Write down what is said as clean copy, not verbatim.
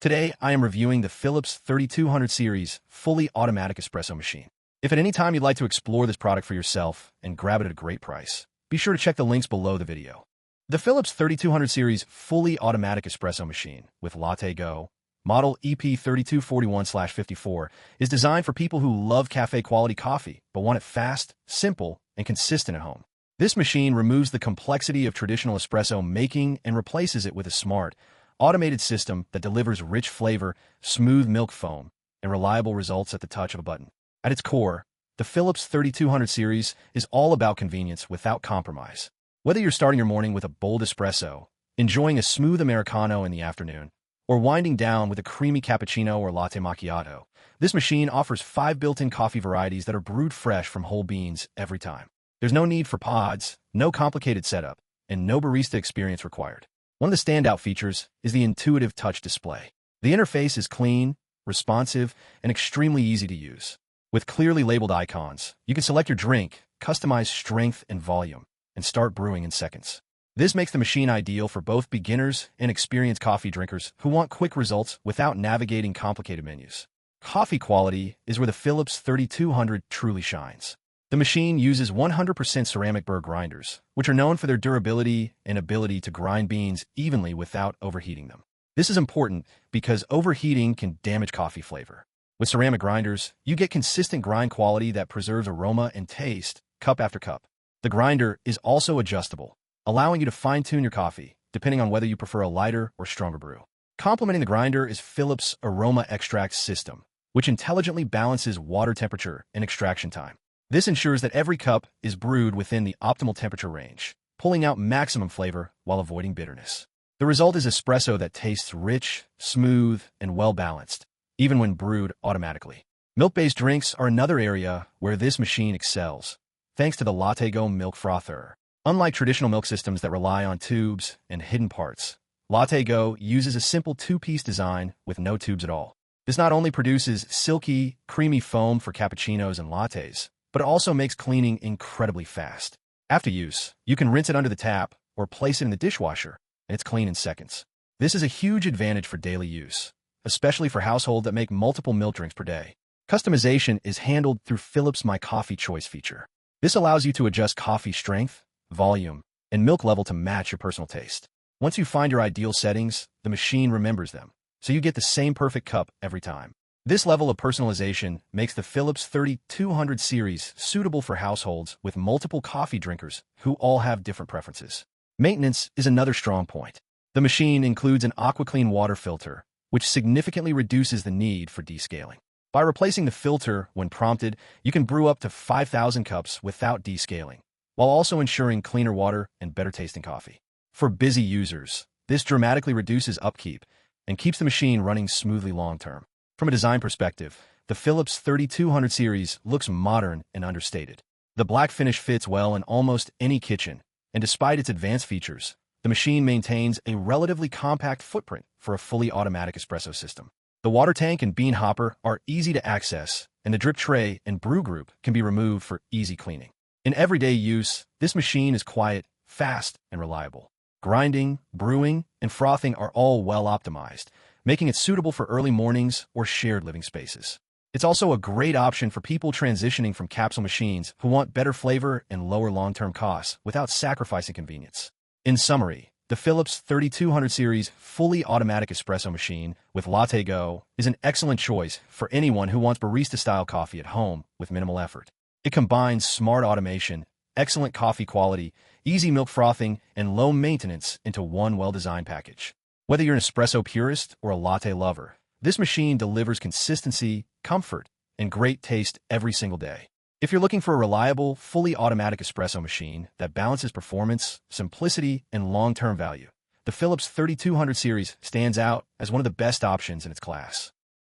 Today, I am reviewing the Philips 3200 series fully automatic espresso machine. If at any time you'd like to explore this product for yourself and grab it at a great price, be sure to check the links below the video. The Philips 3200 series fully automatic espresso machine with LatteGo, model EP3241/54, is designed for people who love cafe-quality coffee but want it fast, simple, and consistent at home. This machine removes the complexity of traditional espresso making and replaces it with a smart, automated system that delivers rich flavor, smooth milk foam, and reliable results at the touch of a button. At its core, the Philips 3200 series is all about convenience without compromise. Whether you're starting your morning with a bold espresso, enjoying a smooth americano in the afternoon, or winding down with a creamy cappuccino or latte macchiato, this machine offers 5 built-in coffee varieties that are brewed fresh from whole beans every time. There's no need for pods, no complicated setup, and no barista experience required. One of the standout features is the intuitive touch display. The interface is clean, responsive, and extremely easy to use. With clearly labeled icons, you can select your drink, customize strength and volume, and start brewing in seconds. This makes the machine ideal for both beginners and experienced coffee drinkers who want quick results without navigating complicated menus. Coffee quality is where the Philips 3200 truly shines. The machine uses 100% ceramic burr grinders, which are known for their durability and ability to grind beans evenly without overheating them. This is important because overheating can damage coffee flavor. With ceramic grinders, you get consistent grind quality that preserves aroma and taste, cup after cup. The grinder is also adjustable, allowing you to fine-tune your coffee, depending on whether you prefer a lighter or stronger brew. Complementing the grinder is Philips' Aroma Extract system, which intelligently balances water temperature and extraction time. This ensures that every cup is brewed within the optimal temperature range, pulling out maximum flavor while avoiding bitterness. The result is espresso that tastes rich, smooth, and well-balanced, even when brewed automatically. Milk-based drinks are another area where this machine excels, thanks to the LatteGo milk frother. Unlike traditional milk systems that rely on tubes and hidden parts, LatteGo uses a simple two-piece design with no tubes at all. This not only produces silky, creamy foam for cappuccinos and lattes, but it also makes cleaning incredibly fast. After use, you can rinse it under the tap or place it in the dishwasher, and it's clean in seconds. This is a huge advantage for daily use, especially for households that make multiple milk drinks per day. Customization is handled through Philips' My Coffee Choice feature. This allows you to adjust coffee strength, volume, and milk level to match your personal taste. Once you find your ideal settings, the machine remembers them, so you get the same perfect cup every time. This level of personalization makes the Philips 3200 series suitable for households with multiple coffee drinkers who all have different preferences. Maintenance is another strong point. The machine includes an AquaClean water filter, which significantly reduces the need for descaling. By replacing the filter when prompted, you can brew up to 5,000 cups without descaling, while also ensuring cleaner water and better tasting coffee. For busy users, this dramatically reduces upkeep and keeps the machine running smoothly long-term. From a design perspective, the Philips 3200 series looks modern and understated. The black finish fits well in almost any kitchen, and despite its advanced features, the machine maintains a relatively compact footprint for a fully automatic espresso system. The water tank and bean hopper are easy to access, and the drip tray and brew group can be removed for easy cleaning. In everyday use, this machine is quiet, fast, and reliable. Grinding, brewing, and frothing are all well optimized, making it suitable for early mornings or shared living spaces. It's also a great option for people transitioning from capsule machines who want better flavor and lower long-term costs without sacrificing convenience. In summary, the Philips 3200 series fully automatic espresso machine with LatteGo is an excellent choice for anyone who wants barista-style coffee at home with minimal effort. It combines smart automation, excellent coffee quality, easy milk frothing, and low maintenance into one well-designed package. Whether you're an espresso purist or a latte lover, this machine delivers consistency, comfort, and great taste every single day. If you're looking for a reliable, fully automatic espresso machine that balances performance, simplicity, and long-term value, the Philips 3200 series stands out as one of the best options in its class.